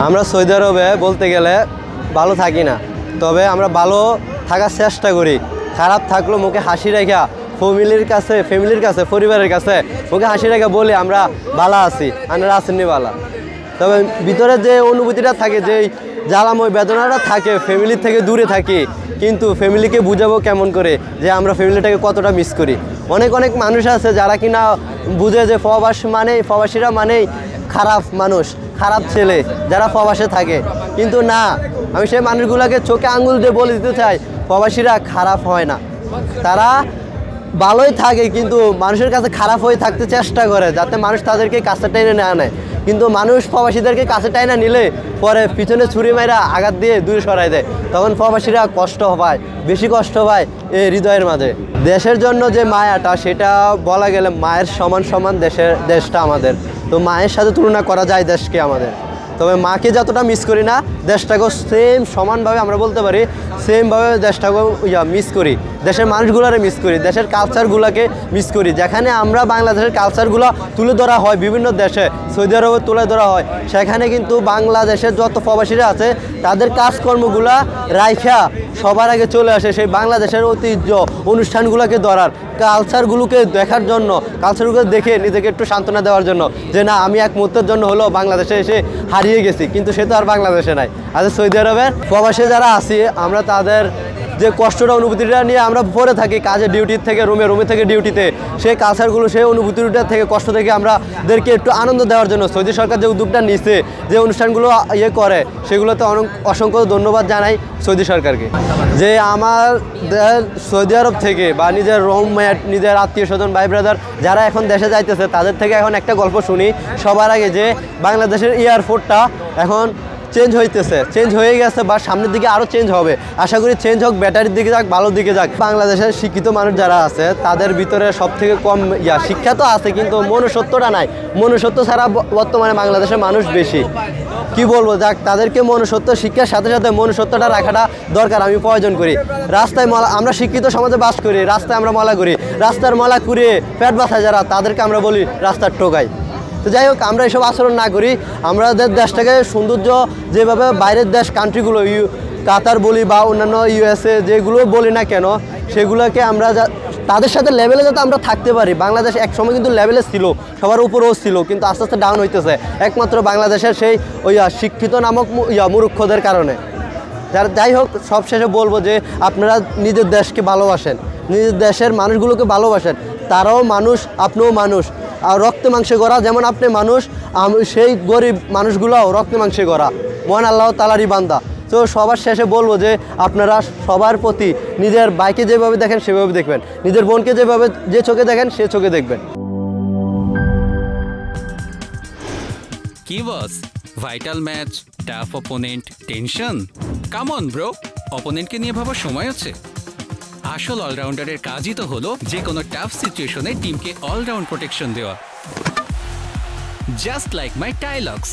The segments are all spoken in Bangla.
আমরা সৌদি আরবে বলতে গেলে ভালো থাকি না, তবে আমরা ভালো থাকার চেষ্টা করি। খারাপ থাকলেও মুখে হাসি রেখা ফ্যামিলির কাছে পরিবারের কাছে মুখে হাসি রেখা বলি আমরা ভালো আছি, আমরা আসেননি ভালো। তবে ভিতরে যে অনুভূতিটা থাকে, যে জ্বালাময় বেদনাটা থাকে, ফ্যামিলির থেকে দূরে থাকি, কিন্তু ফ্যামিলিকে বুঝাবো কেমন করে যে আমরা ফ্যামিলিটাকে কতটা মিস করি। অনেক মানুষ আছে যারা কিনা বুঝে যে প্রবাসীরা মানেই খারাপ মানুষ, খারাপ ছেলে যারা প্রবাসে থাকে, কিন্তু না, আমি সেই মানুষগুলোকে চোখে আঙুল দিয়ে বলে দিতে চাই প্রবাসীরা খারাপ হয় না, তারা ভালোই থাকে, কিন্তু মানুষের কাছে খারাপ হয়ে থাকতে চেষ্টা করে যাতে মানুষ তাদেরকে কাছে টেনে না নেয়। কিন্তু মানুষ প্রবাসীদেরকে কাছে টাইনা নিলে পরে পিছনে ছুরি মাইরা আঘাত দিয়ে দূরে সরাই দেয়, তখন প্রবাসীরা কষ্ট পায়, বেশি কষ্ট পায় এই হৃদয়ের মাঝে। দেশের জন্য যে মায়াটা, সেটা বলা গেলে মায়ের সমান দেশটা আমাদের, তো মায়ের সাথে তুলনা করা যায় দেশকে আমাদের। তবে মাকে যতটা মিস করি না, দেশটাকেও সমানভাবে আমরা বলতে পারি, সেমভাবে দেশটাকেও মিস করি, দেশের মানুষগুলোরে মিস করি, দেশের কালচারগুলোকে মিস করি। যেখানে আমরা বাংলাদেশের কালচারগুলো তুলে ধরা হয় বিভিন্ন দেশে, সৌদি আরবে তুলে ধরা হয়, সেখানে কিন্তু বাংলাদেশের যত প্রবাসীরা আছে তাদের কাজকর্মগুলা রাইখা সবার আগে চলে আসে সেই বাংলাদেশের ঐতিহ্য অনুষ্ঠানগুলোকে ধরার, কালচারগুলোকে দেখার জন্য, কালচারগুলো দেখে নিজেকে একটু সান্ত্বনা দেওয়ার জন্য, যে না, আমি এক মুহূর্তের জন্য হলেও বাংলাদেশে এসে হারিয়ে গেছি, কিন্তু সে তো আর বাংলাদেশে নাই। আচ্ছা, সৌদি আরবের প্রবাসে যারা আছি আমরা তাদের যে কষ্টটা, অনুভূতিটা নিয়ে আমরা পড়ে থাকি কাজে, ডিউটির থেকে রুমে থেকে ডিউটিতে, সেই কালচারগুলো, সেই অনুভূতিটা থেকে, কষ্ট থেকে আমাদেরকে একটু আনন্দ দেওয়ার জন্য সৌদি সরকার যে উদ্যোগটা নিচ্ছে, যে অনুষ্ঠানগুলো করে, সেগুলোতে অসংখ্য ধন্যবাদ জানাই সৌদি সরকারকে। যে আমাদের সৌদি আরব থেকে বা নিজের রুমমেট, নিজের আত্মীয় স্বজন, ভাই ব্রাদার যারা এখন দেশে যাইতেছে, তাদের থেকে এখন একটা গল্প শুনি সবার আগে, যে বাংলাদেশের এয়ারপোর্টটা এখন চেঞ্জ হয়ে গেছে বা সামনের দিকে আরও চেঞ্জ হবে। আশা করি চেঞ্জ হোক, ব্যাটারির দিকে যাক, ভালোর দিকে যাক। বাংলাদেশের শিক্ষিত মানুষ যারা আছে তাদের ভিতরে সবথেকে কম শিক্ষা তো আছে, কিন্তু মনুষ্যত্বটা নাই। মনুষ্যত্ব ছাড়া বর্তমানে বাংলাদেশের মানুষ বেশি, কি বলবো, যাক, তাদেরকে মনুষ্যত্ব শিক্ষার সাথে সাথে মনুষ্যত্বটা রাখাটা দরকার, আমি প্রয়োজন করি। রাস্তায় আমরা শিক্ষিত সমাজে বাস করি, রাস্তায় আমরা ময়লা করি, রাস্তার ময়লা কুড়িয়ে পেট বাঁচায় যারা, তাদেরকে আমরা বলি রাস্তার টোকাই। তো যাই হোক, আমরা এসব আচরণ না করি, আমাদের দেশটাকে সৌন্দর্য যেভাবে বাইরের দেশ কান্ট্রিগুলো, কাতার বলি বা অন্যান্য USA যেগুলো বলি না কেন, সেগুলোকে আমরা তাদের সাথে লেভেলে যাতে আমরা থাকতে পারি। বাংলাদেশ এক সময় কিন্তু লেভেলে ছিল, সবার উপরেও ছিল, কিন্তু আস্তে আস্তে ডাউন হইতেছে একমাত্র বাংলাদেশের সেই শিক্ষিত নামক মূর্খদের কারণে। যাই হোক, সবশেষে বলবো যে আপনারা নিজের দেশকে ভালোবাসেন, নিজের দেশের মানুষগুলোকে ভালোবাসেন, তারাও মানুষ, আপনিও মানুষ, আর রক্তে মাংসে গড়া, যেমন আপনি মানুষ, সেই গরিব মানুষগুলোও রক্তে মাংসে গড়া, মহান আল্লাহ তাআলারই বান্দা। তো সবার শেষে বলবো যে আপনারা সবার প্রতি নিজের ভাইকে যেভাবে দেখেন সেভাবে দেখবেন, নিজের বোনকে যে চোখে দেখেন সে চোখে দেখবেন। কি boss, vital match, tough opponent, tension? Come on bro, অপোনেন্টকে নিয়ে ভাবার সময় আছে। আসল অলরাউন্ডারের কাজই তো হলো যে কোনো টাফ সিচুয়েশনে টিমকে অলরাউন্ড প্রোটেকশন দেওয়া। জাস্ট লাইক মাই টাইলক্স,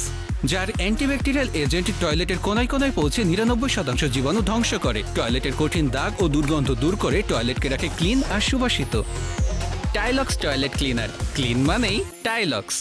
যার অ্যান্টিব্যাকটেরিয়াল এজেন্ট টয়লেটের কোনায় কোনায় পৌঁছে 99% জীবাণু ধ্বংস করে, টয়লেটের কঠিন দাগ ও দুর্গন্ধ দূর করে টয়লেটকে রাখে ক্লিন আর সুবাসিত। টাইলক্স টয়লেট ক্লিনার, ক্লিন মানেই টাইলক্স।